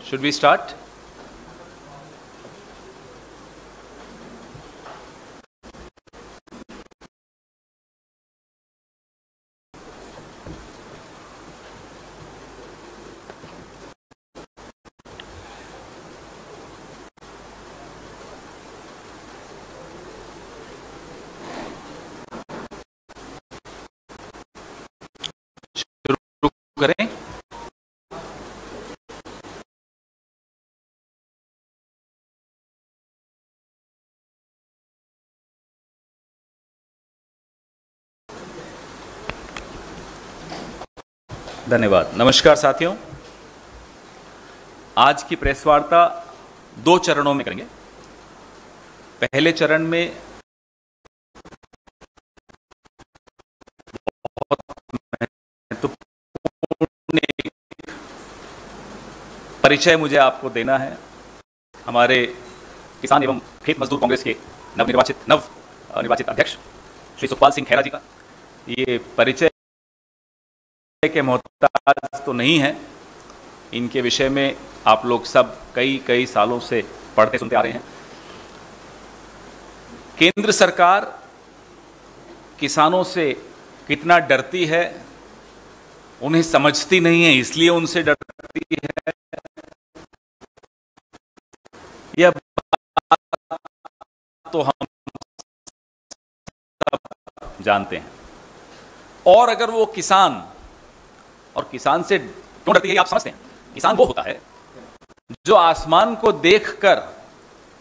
Should we start? शुरू करें? धन्यवाद। नमस्कार साथियों, आज की प्रेस वार्ता 2 चरणों में करेंगे। पहले चरण में बहुत महत्वपूर्ण परिचय मुझे आपको देना है। हमारे किसान एवं खेत मजदूर कांग्रेस के नवनिर्वाचित अध्यक्ष श्री सुखपाल सिंह खैरा जी का ये परिचय के मोहताज तो नहीं है। इनके विषय में आप लोग सब कई सालों से पढ़ते सुनते आ रहे हैं। केंद्र सरकार किसानों से कितना डरती है, उन्हें समझती नहीं है, इसलिए उनसे डरती है। यह बात तो हम सब जानते हैं। और अगर वो किसान से क्यों डरती है आप समझते हैं। किसान वो होता है जो आसमान को देखकर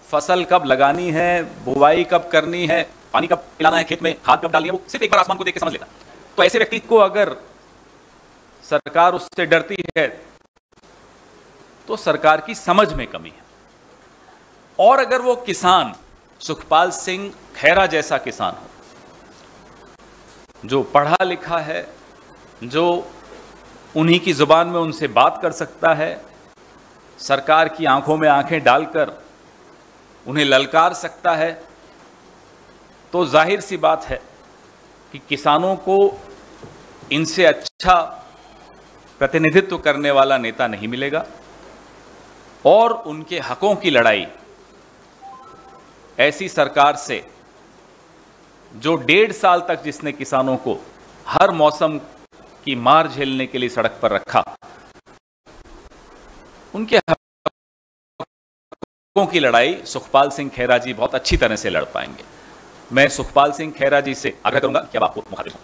फसल कब लगानी है, बुवाई कब करनी है, पानी कब पिलाना है, खेत में खाद कब डालनी है, वो सिर्फ एक बार आसमान को देख के समझ लेता है। तो ऐसे व्यक्ति को अगर सरकार उससे डरती है तो सरकार की समझ में कमी है। और अगर वो किसान सुखपाल सिंह खैरा जैसा किसान हो, जो पढ़ा लिखा है, जो उन्हीं की जुबान में उनसे बात कर सकता है, सरकार की आंखों में आंखें डालकर उन्हें ललकार सकता है, तो जाहिर सी बात है कि किसानों को इनसे अच्छा प्रतिनिधित्व करने वाला नेता नहीं मिलेगा। और उनके हकों की लड़ाई ऐसी सरकार से जो 1.5 साल तक जिसने किसानों को हर मौसम की मार झेलने के लिए सड़क पर रखा, उनके हकों की लड़ाई सुखपाल सिंह खैरा जी बहुत अच्छी तरह से लड़ पाएंगे। मैं सुखपाल सिंह खैरा जी से आग्रह करूंगा कि अब आपको मुखातिब हूं।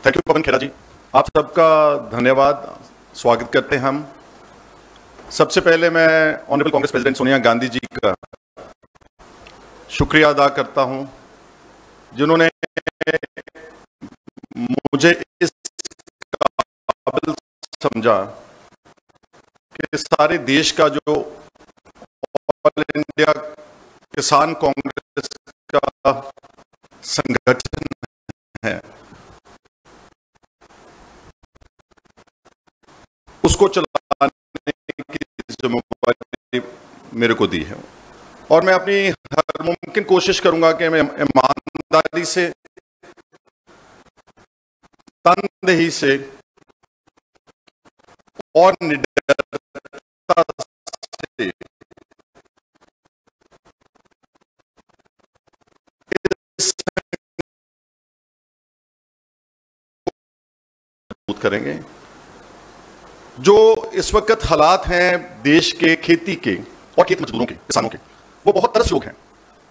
थैंक यू पवन खैरा जी, आप सबका धन्यवाद, स्वागत करते हैं हम। सबसे पहले मैं ऑनरेबल कांग्रेस प्रेसिडेंट सोनिया गांधी जी का शुक्रिया अदा करता हूं, जिन्होंने मुझे इस काबिल समझा कि सारे देश का जो ऑल इंडिया किसान कांग्रेस का संगठन है, उसको चलाने की जिम्मेदारी मेरे को दी है। और मैं अपनी हर मुमकिन कोशिश करूंगा कि मैं ईमानदारी से, तनदेही से और निडरता से करेंगे। जो इस वक्त हालात हैं देश के खेती के और खेत मजदूरों के, किसानों के, वो बहुत तरस लोग हैं।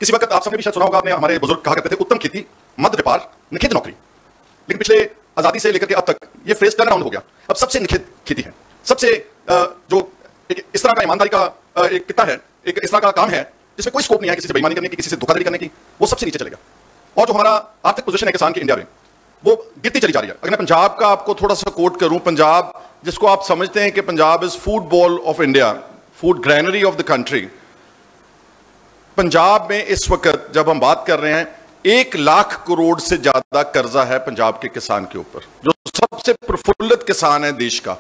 किसी वक्त आप सबने भी शायद सुना होगा, आपने, हमारे बुजुर्ग कहा करते थे, उत्तम खेती, मध्य व्यापार, निखित नौकरी। लेकिन पिछले आजादी से लेकर के अब तक ये फ्रेज टर्न अराउंड हो गया। अब सबसे निखित खेती है, सबसे जो एक इस तरह का ईमानदारी का एक कितना है, एक इस तरह का काम है जिसमें कोई स्कोप नहीं है किसी से बेईमानी करने की, किसी से धोखाधड़ी करने की, वो सबसे नीचे चलेगा। और जो हमारा आर्थिक पोजीशन है किसान की इंडिया में, वो गिरती चली जा रही है। अगर मैं पंजाब का आपको थोड़ा सा कोट करूं, पंजाब जिसको आप समझते हैं कि Punjab is food ball of India, food granary of the country, Punjab में इस वक्त जब हम बात कर रहे हैं 1 लाख करोड़ से ज्यादा कर्जा है पंजाब के किसान के ऊपर, जो सबसे प्रफुल्लित किसान है देश का।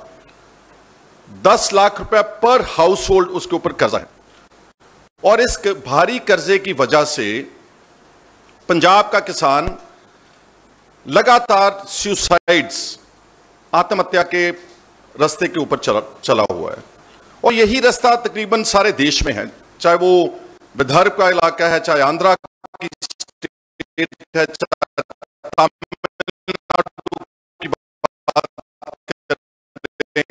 10 लाख रुपया पर हाउस होल्ड उसके ऊपर कर्जा है। और इस भारी कर्जे की वजह से पंजाब का किसान लगातार सुसाइड्स, आत्महत्या के रास्ते के ऊपर चला हुआ है। और यही रास्ता तकरीबन सारे देश में है, चाहे वो विदर्भ का इलाका है, चाहे आंध्रा की स्टेट है, चाहे तमिलनाडु की बात करें,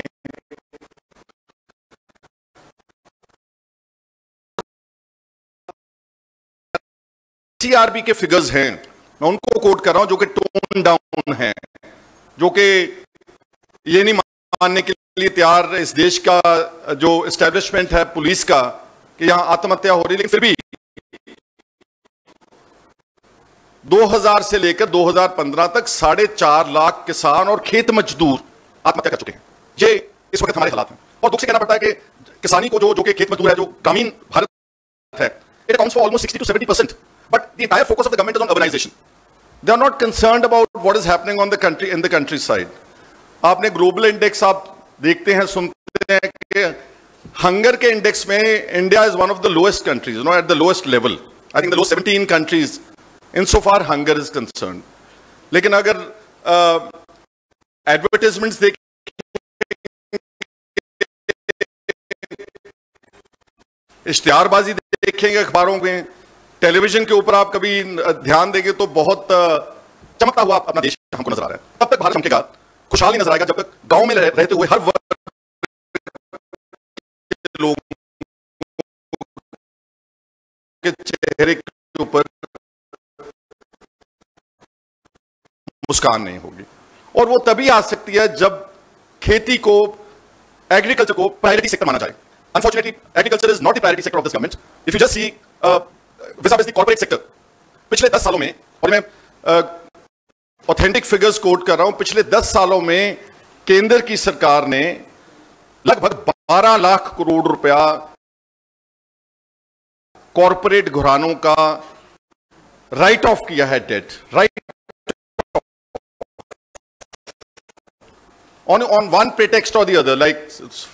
सीआरबी के फिगर्स हैं, मैं उनको कोट कर रहा हूं, जो कि टोन डाउन है, जो कि ये नहीं मानने के लिए तैयार इस देश का जो एस्टेब्लिशमेंट है पुलिस का कि यहां आत्महत्या हो रही, लेकिन फिर भी 2000 से लेकर 2015 तक 4.5 लाख किसान और खेत मजदूर आत्महत्या कर चुके हैं। ये इस वक्त हमारे हालात हैं। और दुख से कहना पड़ता है कि किसानी को जो कि खेत मजदूर है, जो ग्रामीण भारत है, it accounts for almost 60 to 70%, but the entire focus of the government is on urbanisation. They are not concerned about what is happening on the country, in the country side. आपने ग्लोबल इंडेक्स आप देखते हैं, सुनते हैं कि hunger के index में India is one of the lowest countries, no, at the lowest level, I think the lowest 17 countries in so far hunger is concern. लेकिन अगर एडवर्टाइजमेंट्स देखें, इश्तिहारबाजी देखेंगे अखबारों में, टेलीविजन के ऊपर आप कभी ध्यान देंगे तो बहुत चमकता हुआ अपना देश हमको नजर आ रहा है। तब तक भारत चमकेगा, खुशहाली नजर आएगा, जब तक गांव में रहते हुए हर वर्ग के लोग के चेहरे के ऊपर मुस्कान नहीं होगी। और वो तभी आ सकती है जब खेती को, एग्रीकल्चर को प्रायोरिटी सेक्टर माना जाए। Unfortunately agriculture is not the priority sector of this government. If you just see vis-a-vis the corporate sector, पिछले 10 सालों में, और मैं ऑथेंटिक फिगर्स कोट कर रहा हूं, पिछले 10 सालों में केंद्र की सरकार ने लगभग 12 लाख करोड़ रुपया कॉरपोरेट घरानों का राइट ऑफ किया है, डेट राइट ऑन वन प्रेटेक्स्ट और द अदर। लाइक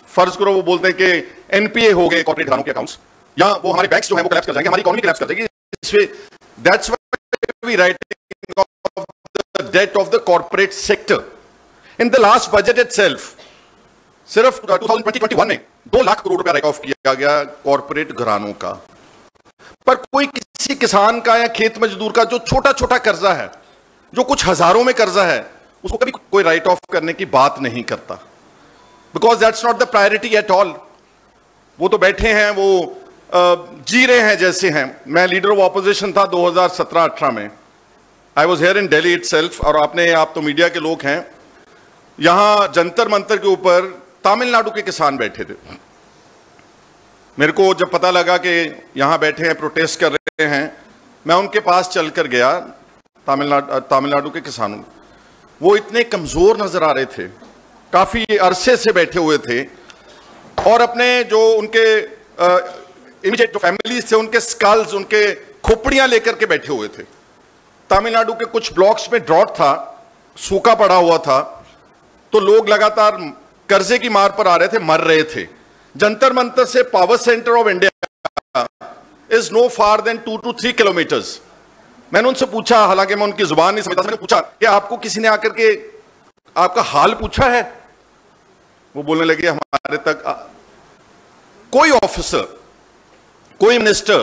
फर्ज करो वो बोलते हैं कि एनपीए हो गए कॉर्पोरेट घरानों के अकाउंट्स, या वो हमारे बैंक्स जो है वो कोलैप्स कर जाएंगे, हमारी इकोनॉमी कोलैप्स कर जाएगी। That's why we writing off the debt of the corporate sector. In the last budget itself सिर्फ 2020-21 में 2 लाख करोड़ रुपया राइट ऑफ किया गया कॉर्पोरेट घरानों का। पर कोई किसी किसान का या खेत मजदूर का जो छोटा छोटा कर्जा है, जो कुछ हजारों में कर्जा है, उसको कभी कोई राइट ऑफ करने की बात नहीं करता, because that's not the priority at all. वो तो बैठे हैं, वो जी रहे हैं जैसे हैं। मैं लीडर ऑफ ऑपोजिशन था 2017-18 में। I was here in Delhi itself, और आप तो मीडिया के लोग हैं, यहां जंतर मंतर के ऊपर तमिलनाडु के किसान बैठे थे। मेरे को जब पता लगा कि यहां बैठे हैं, प्रोटेस्ट कर रहे हैं, मैं उनके पास चलकर गया, तमिलनाडु के किसानों। वो इतने कमजोर नजर आ रहे थे, काफी अरसे से बैठे हुए थे, और अपने जो उनके इमीडिएट जो फैमिलीज थे, उनके स्कल्स, उनके खोपड़ियां लेकर के बैठे हुए थे। तमिलनाडु के कुछ ब्लॉक्स में ड्रॉट था, सूखा पड़ा हुआ था, तो लोग लगातार कर्जे की मार पर आ रहे थे, मर रहे थे। जंतर मंतर से power centre of India is no far than 2 to 3 kilometres. मैंने उनसे पूछा, हालांकि मैं उनकी जुबान नहीं समझता, मैंने पूछा कि आपको किसी ने आकर के आपका हाल पूछा है? वो बोलने लगे, हमारे तक कोई ऑफिसर, कोई मिनिस्टर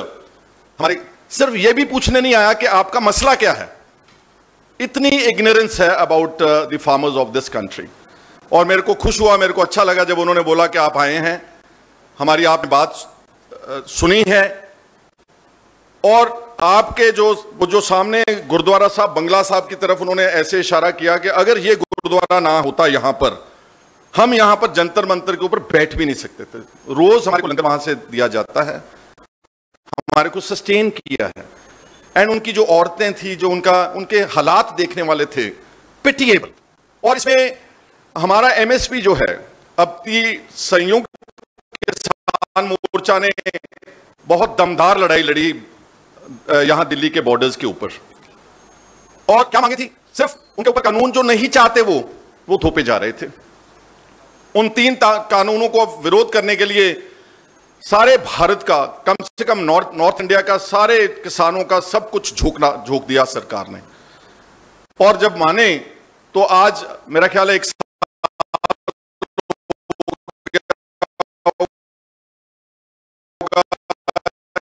हमारे सिर्फ यह भी पूछने नहीं आया कि आपका मसला क्या है। इतनी इग्नोरेंस है about the farmers of this country. और मेरे को खुश हुआ, मेरे को अच्छा लगा जब उन्होंने बोला कि आप आए हैं, हमारी आपने बात सुनी है, और आपके जो सामने गुरुद्वारा साहब, बंगला साहब की तरफ उन्होंने ऐसे इशारा किया कि अगर ये गुरुद्वारा ना होता यहां पर, हम यहां पर जंतर मंतर के ऊपर बैठ भी नहीं सकते थे। रोज हमारे को लंगर वहां से दिया जाता है, हमारे को सस्टेन किया है। एंड उनकी जो औरतें थी, जो उनके हालात देखने वाले थे, पिटिएबल। और इसमें हमारा एमएसपी जो है, अब संयुक्त किसान मोर्चा ने बहुत दमदार लड़ाई लड़ी यहां दिल्ली के बॉर्डर्स के ऊपर, और क्या मांगी थी? सिर्फ उनके ऊपर कानून जो नहीं चाहते वो थोपे जा रहे थे। उन 3 कानूनों को विरोध करने के लिए सारे भारत का, कम से कम नॉर्थ इंडिया का सारे किसानों का सब कुछ झोंक दिया सरकार ने। और जब माने तो आज मेरा ख्याल है 1 साल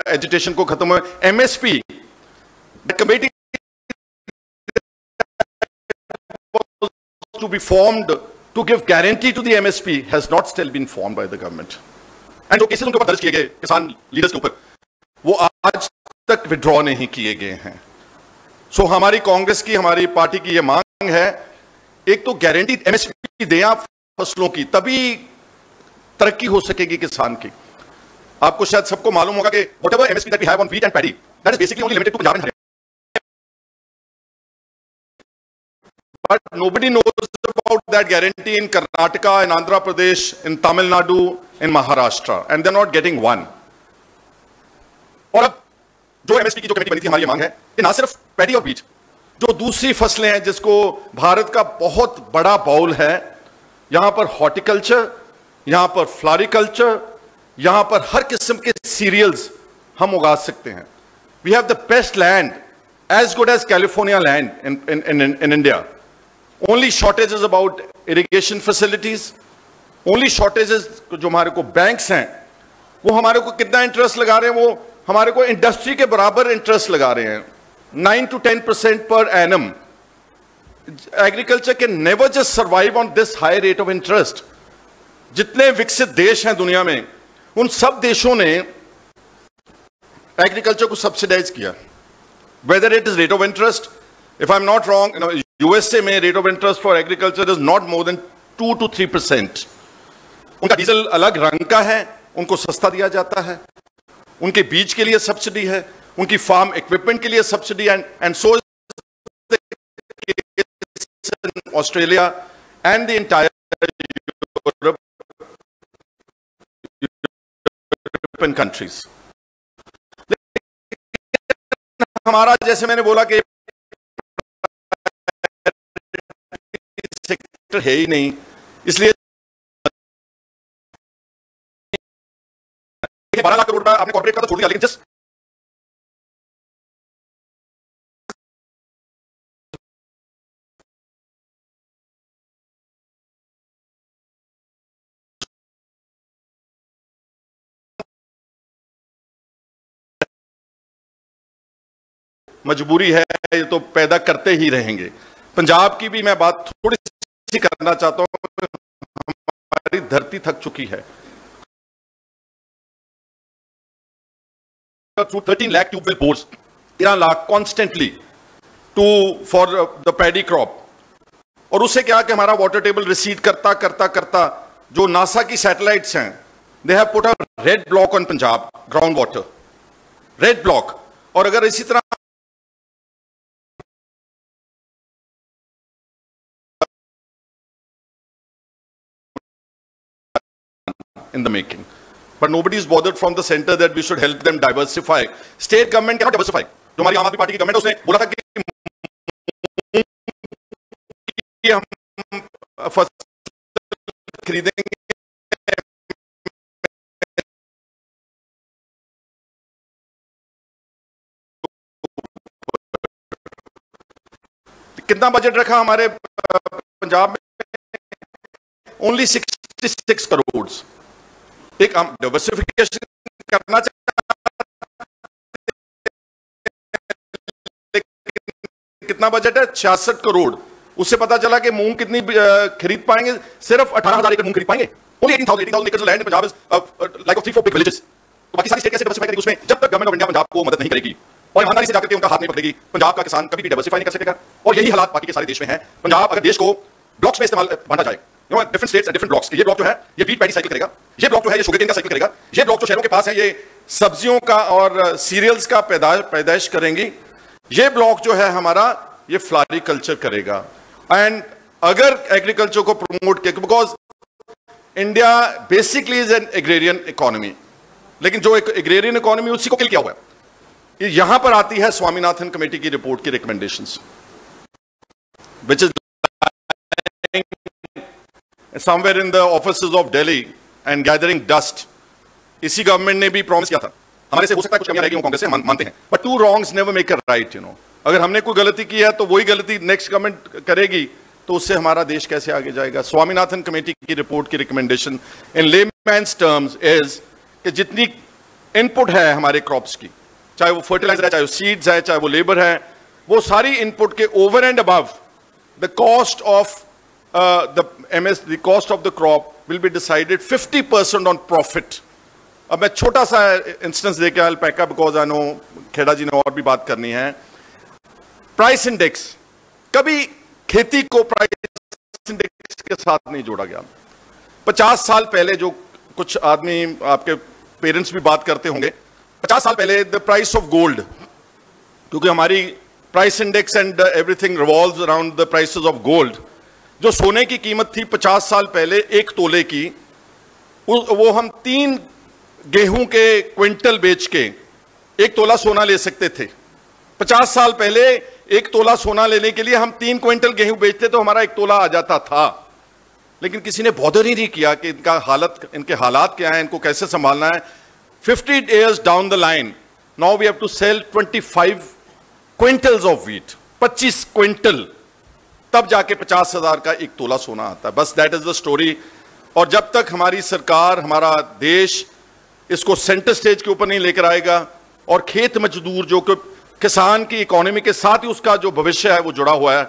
एजुटेशन को खत्म हुए। MSP committee to be formed to give guarantee to the MSP has not still been formed by the government. And जो केसेस उनके ऊपर दर्ज किए गए किसान लीडर्स के ऊपर, वो आज तक विड्रॉ नहीं किए गए हैं। सो हमारी कांग्रेस की, हमारी पार्टी की ये मांग है, एक तो गारंटी एमएसपी दें आप फसलों की, तभी तरक्की हो सकेगी किसान की। आपको शायद सबको मालूम होगा कि whatever MSP that we have on wheat and paddy, that is basically only limited to Punjab and Haryana. But nobody knows about that guarantee in Karnataka, in Andhra Pradesh, in Tamil Nadu, in Maharashtra, and they're not getting one. और अब जो MSP की जो committee बनी थी, हमारी मांग है कि ना सिर्फ पैडी और बीज, जो दूसरी फसलें हैं जिसको भारत का बहुत बड़ा बाउल है, यहां पर हॉर्टिकल्चर, यहां पर फ्लोरिकल्चर, यहां पर हर किस्म के सीरियल्स हम उगा सकते हैं। We have the best land, as good as California land in India. Only shortages about irrigation facilities, only shortages जो हमारे को बैंक्स हैं, वो हमारे को कितना इंटरेस्ट लगा रहे हैं, वो हमारे को इंडस्ट्री के बराबर इंटरेस्ट लगा रहे हैं, 9 to 10% per annum. Agriculture can never just survive on this high rate of interest. जितने विकसित देश हैं दुनिया में, उन सब देशों ने एग्रीकल्चर को सब्सिडाइज किया, whether it is rate of interest. If I'm not wrong, USA में rate of interest for agriculture is not more than 2 to 3%. उनका डीजल अलग रंग का है, उनको सस्ता दिया जाता है, उनके बीज के लिए सब्सिडी है, उनकी फार्म इक्विपमेंट के लिए subsidy, and so Australia and the entire European countries. हमारा, जैसे मैंने बोला कि सेक्टर है ही नहीं, इसलिए 12 लाख करोड़ रुपया आपने कॉर्पोरेट का तो छोड़ दिया, लेकिन जस्ट मजबूरी है, ये तो पैदा करते ही रहेंगे। पंजाब की भी मैं बात थोड़ी सी करना चाहता हूं। हमारी धरती थक चुकी है। Through 13 lakh tube-well bores, 13 lakh constantly for the paddy crop, और उससे क्या कि हमारा वाटर टेबल रिसीड करता करता करता, जो नासा की सैटेलाइट्स हैं, they have put a red block on Punjab ground water, red block। और अगर इसी तरह in the making, but nobody is bothered from the center that we should help them diversify. State government cannot diversify. जो हमारी आम आदमी party की government, उसने बोला था कि हम फसल खरीदेंगे, कितना बजट रखा हमारे पंजाब में? ओनली 66 करोड़। एक हम डाइवर्सिफिकेशन करना चाहते, कितना बजट है? 66 करोड़। उससे पता चला कि मूंग कितनी खरीद पाएंगे? सिर्फ 18,000 एकड़ मूंग खरीद पाएंगे। ओनली 18,000 एकड़ land Punjab is like of 3-4 big villages. तो बाकी सारी स्टेट कैसे डाइवर्सिफाई करेगी? उसमें जब तक गवर्नमेंट ऑफ इंडिया पंजाब को मदद नहीं करेगी और ईमानदारी से जाकर के उनका हाथ नहीं पकड़ेगी, पंजाब का किसान कभी भी डाइवर्सिफाई नहीं कर सकेगा। और यही हालात बाकी के सारे देश में है। पंजाब अगर देश को ब्लॉक्स में इस्तेमाल बांटा जाए, different states and different blocks, ये ब्लॉक जो है ये व्हीट पैडी साइकिल करेगा, ये ब्लॉक जो है ये शुगर केन का साइकिल करेगा, ये ब्लॉक जो शहरों के पास है ये सब्जियों का और सीरियल्स का पैदाइश करेंगी, ये ब्लॉक जो है हमारा ये फ्लोरिकल्चर करेगा। एंड अगर एग्रीकल्चर को प्रमोट किया, because India basically is an agrarian economy, लेकिन जो एक एग्रेरियन इकोनॉमी उसी को किल किया हुआ है। यहां पर आती है स्वामीनाथन कमेटी की रिपोर्ट की recommendations, which is somewhere in the offices of Delhi and gathering dust. इसी गवर्नमेंट ने भी प्रॉमिस किया था, हमारे से हो सकता है कुछ कमियां रहेगी, कांग्रेस से हम मानते हैं, but two wrongs never make a right, you know. अगर हमने कोई गलती की है तो वही गलती नेक्स्ट गवर्नमेंट करेगी, तो उससे हमारा देश कैसे आगे जाएगा। स्वामीनाथन कमेटी की रिपोर्ट की recommendation in layman's terms is कि जितनी इनपुट है हमारे क्रॉप्स की, चाहे वो फर्टिलाइजर है, चाहे वो सीड्स है, चाहे वो लेबर है, वो सारी इनपुट के over and above the cost of the cost of the crop will be decided 50% on profit. अब मैं छोटा सा इंस्टेंस देके अल्पैका, बिकॉज आई नो खेड़ा जी ने और भी बात करनी है। प्राइस इंडेक्स, कभी खेती को प्राइस इंडेक्स के साथ नहीं जोड़ा गया। 50 साल पहले, जो कुछ आदमी आपके पेरेंट्स भी बात करते होंगे, 50 साल पहले द प्राइस ऑफ गोल्ड, क्योंकि हमारी price index and everything revolves around the prices of gold. जो सोने की कीमत थी 50 साल पहले 1 तोले की, वो हम 3 गेहूं के क्विंटल बेच के 1 तोला सोना ले सकते थे। 50 साल पहले 1 तोला सोना लेने के लिए हम 3 क्विंटल गेहूं बेचते तो हमारा 1 तोला आ जाता था। लेकिन किसी ने बॉदर ही नहीं किया कि इनके हालात क्या हैं, इनको कैसे संभालना है। 50 years down the line, now we have to sell 25 quintals of wheat, 25 quintal, तब जाके 50,000 का 1 तोला सोना आता है। बस दैट इज द स्टोरी। और जब तक हमारी सरकार, हमारा देश इसको सेंटर स्टेज के ऊपर नहीं लेकर आएगा और खेत मजदूर, जो कि किसान की इकोनॉमी के साथ ही उसका जो भविष्य है वो जुड़ा हुआ है,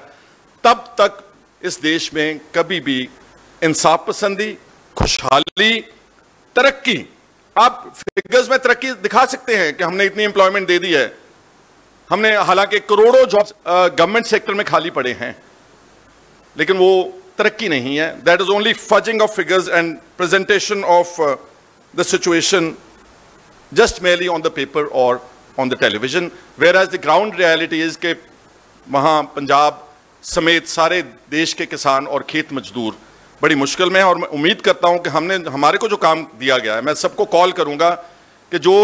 तब तक इस देश में कभी भी इंसाफ पसंदी, खुशहाली, तरक्की, आप फिगर्स में तरक्की दिखा सकते हैं कि हमने इतनी एम्प्लॉयमेंट दे दी है, हमने हालांकि करोड़ों जॉब्स गवर्नमेंट सेक्टर में खाली पड़े हैं, लेकिन वो तरक्की नहीं है। That is only fudging of figures and presentation of the situation just merely on the paper or on the television, whereas the ground reality is कि वहाँ पंजाब समेत सारे देश के किसान और खेत मजदूर बड़ी मुश्किल में है। और मैं उम्मीद करता हूँ कि हमारे को जो काम दिया गया है, मैं सबको कॉल करूँगा कि जो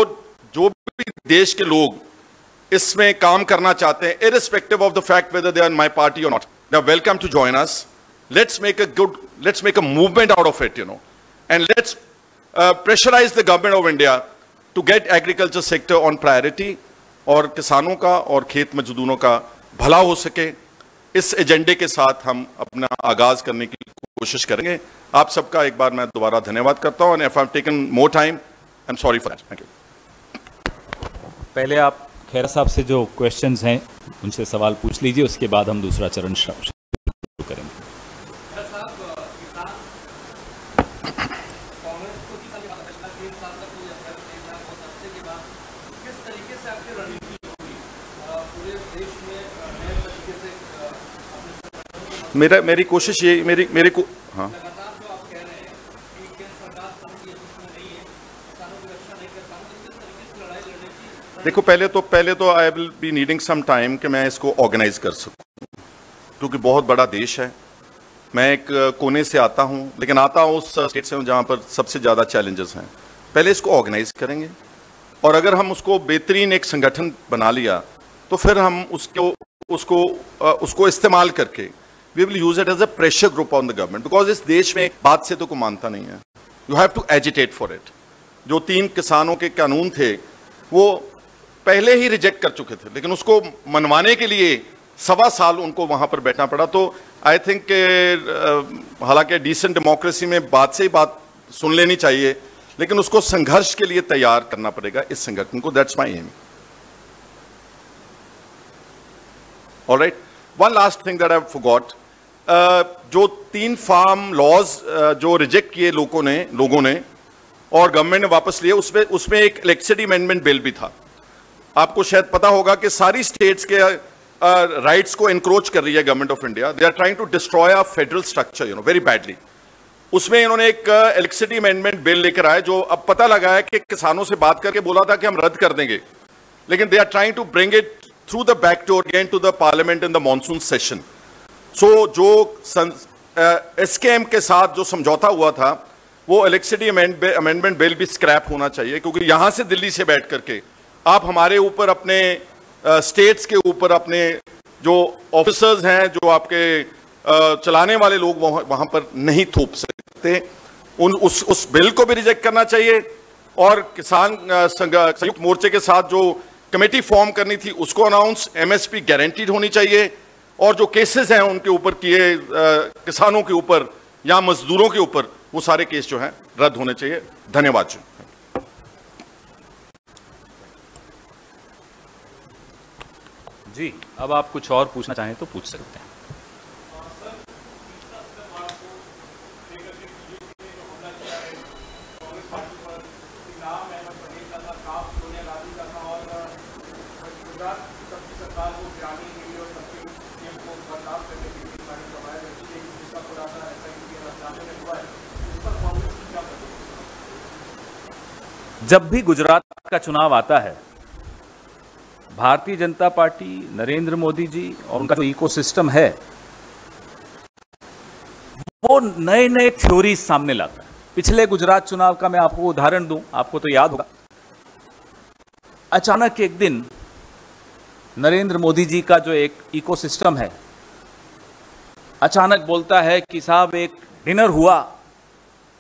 भी देश के लोग इसमें काम करना चाहते हैं, irrespective of the fact whether they are in my party or not, they are welcome to join us. Let's make a movement out of it, you know, and let's pressurize the government of India to get agriculture sector on priority, और किसानों का और खेत मजदूरों का भला हो सके, इस एजेंडे के साथ हम अपना आगाज करने की कोशिश करेंगे। आप सबका एक बार मैं दोबारा धन्यवाद करता हूं, and if I've taken more time, I'm sorry for that. Thank you. पहले आप खेरा साहब से जो क्वेश्चंस हैं उनसे सवाल पूछ लीजिए, उसके बाद हम दूसरा चरण शुरू करेंगे। मेरी कोशिश ये मेरी को हाँ, देखो पहले तो I will be needing some time कि मैं इसको ऑर्गेनाइज कर सकूं, क्योंकि बहुत बड़ा देश है। मैं एक कोने से आता हूं, लेकिन आता हूं उस स्टेट से जहां पर सबसे ज़्यादा चैलेंजेस हैं। पहले इसको ऑर्गेनाइज करेंगे, और अगर हम उसको बेहतरीन एक संगठन बना लिया तो फिर हम उसको इस्तेमाल करके we will use it as a pressure group on the government, because इस देश में बात से तो कोई मानता नहीं है। You have to agitate for it. जो 3 किसानों के कानून थे वो पहले ही रिजेक्ट कर चुके थे, लेकिन उसको मनवाने के लिए 1.25 साल उनको वहां पर बैठना पड़ा। तो आई थिंक हालांकि डिसेंट डेमोक्रेसी में बात से ही बात सुन लेनी चाहिए, लेकिन उसको संघर्ष के लिए तैयार करना पड़ेगा इस संगठन को। That's my aim. Alright, one last thing that I forgot, जो 3 फार्म लॉज जो रिजेक्ट किए लोगों ने और गवर्नमेंट ने वापस लिए, उसमें एक इलेक्ट्रिसिटी अमेंडमेंट बिल भी था। आपको शायद पता होगा कि सारी स्टेट्स के राइट्स को एनक्रोच कर रही है government of India. They are trying to destroy a federal structure, you know, very badly. उसमें इन्होंने एक इलेक्ट्रिसिटी अमेंडमेंट बिल लेकर आए, जो अब पता लगा है कि किसानों से बात करके बोला था कि हम रद्द कर देंगे, लेकिन they are trying to bring it through the back door again to the parliament in the monsoon session. So जो एसकेएम के साथ जो समझौता हुआ था वो इलेक्ट्रिसिटी अमेंडमेंट बिल भी स्क्रैप होना चाहिए, क्योंकि यहां से दिल्ली से बैठ करके आप हमारे ऊपर, अपने स्टेट्स के ऊपर, अपने जो ऑफिसर्स हैं, जो आपके चलाने वाले लोग वहां पर नहीं थोप सकते। उस बिल को भी रिजेक्ट करना चाहिए, और किसान संयुक्त मोर्चे के साथ जो कमेटी फॉर्म करनी थी उसको अनाउंस, एमएसपी गारंटीड होनी चाहिए, और जो केसेस हैं उनके ऊपर किए किसानों के ऊपर या मजदूरों के ऊपर, वो सारे केस जो हैं रद्द होने चाहिए। धन्यवाद जी। जी, अब आप कुछ और पूछना चाहें तो पूछ सकते हैं। जब भी गुजरात का चुनाव आता है, भारतीय जनता पार्टी, नरेंद्र मोदी जी और उनका जो इकोसिस्टम है, वो नए नए थ्योरीज सामने लाता है। पिछले गुजरात चुनाव का मैं आपको उदाहरण दूं, आपको तो याद होगा। अचानक एक दिन नरेंद्र मोदी जी का जो एक इकोसिस्टम है, अचानक बोलता है कि साहब एक डिनर हुआ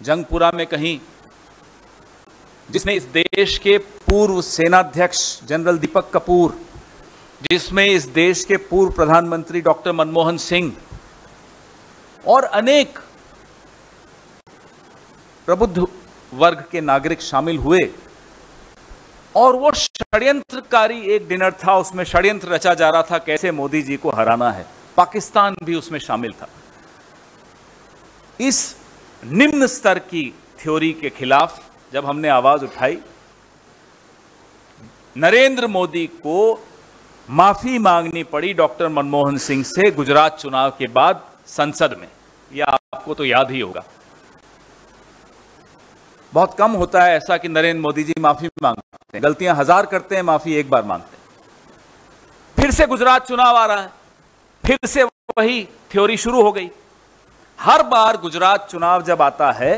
जंगपुरा में कहीं, जिसमें इस देश के पूर्व सेनाध्यक्ष जनरल दीपक कपूर, जिसमें इस देश के पूर्व प्रधानमंत्री डॉक्टर मनमोहन सिंह और अनेक प्रबुद्ध वर्ग के नागरिक शामिल हुए, और वो षड्यंत्रकारी एक डिनर था। उसमें षड्यंत्र रचा जा रहा था कैसे मोदी जी को हराना है। पाकिस्तान भी उसमें शामिल था। इस निम्न स्तर की थ्योरी के खिलाफ जब हमने आवाज उठाई, नरेंद्र मोदी को माफी मांगनी पड़ी डॉक्टर मनमोहन सिंह से गुजरात चुनाव के बाद संसद में। यह आपको तो याद ही होगा। बहुत कम होता है ऐसा कि नरेंद्र मोदी जी माफी मांगते हैं। गलतियां हजार करते हैं, माफी एक बार मांगते हैं। फिर से गुजरात चुनाव आ रहा है, फिर से वही थ्योरी शुरू हो गई। हर बार गुजरात चुनाव जब आता है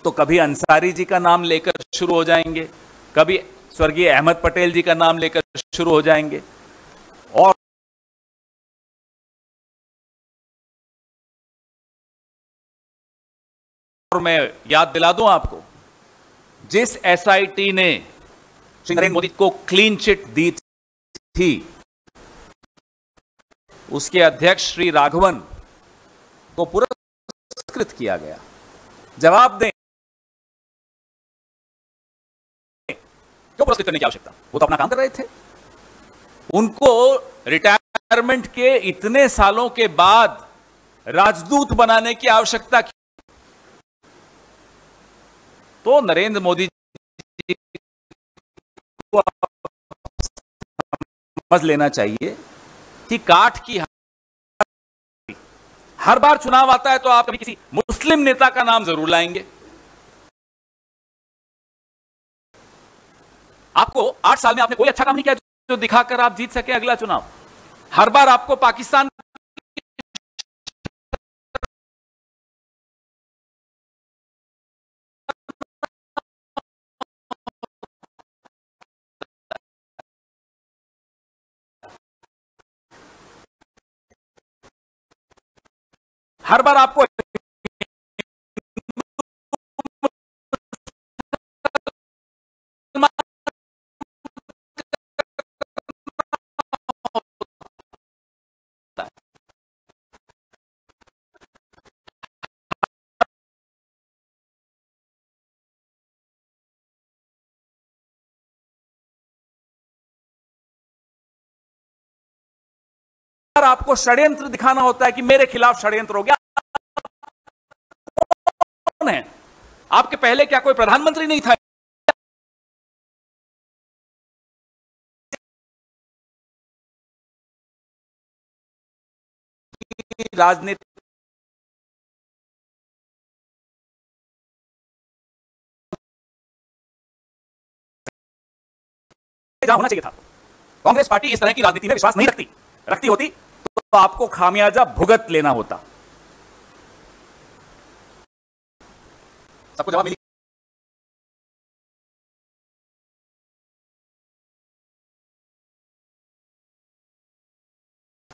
तो कभी अंसारी जी का नाम लेकर शुरू हो जाएंगे, कभी स्वर्गीय अहमद पटेल जी का नाम लेकर शुरू हो जाएंगे। और मैं याद दिला दूं आपको, जिस एसआईटी ने श्री नरेंद्र मोदी को क्लीन चिट दी थी, उसके अध्यक्ष श्री राघवन को पुरस्कृत किया गया। जवाब दें, क्यों पुरस्कृत करने की आवश्यकता? वो तो अपना काम कर रहे थे। उनको रिटायरमेंट के इतने सालों के बाद राजदूत बनाने की आवश्यकता क्यों? तो नरेंद्र मोदी जी को समझ लेना चाहिए कि काठ की हर बार चुनाव आता है तो आप कभी किसी मुस्लिम नेता का नाम जरूर लाएंगे। आपको 8 साल में आपने कोई अच्छा काम नहीं किया जो दिखाकर आप जीत सके अगला चुनाव। हर बार आपको पाकिस्तान हर बार आपको आपको षड्यंत्र दिखाना होता है कि मेरे खिलाफ षड्यंत्र हो गया। कौन है? आपके पहले क्या कोई प्रधानमंत्री नहीं था? राजनीति होना चाहिए था। कांग्रेस पार्टी इस तरह की राजनीति में विश्वास नहीं रखती होती तो आपको खामियाजा भुगत लेना होता। सबको जवाब मिली?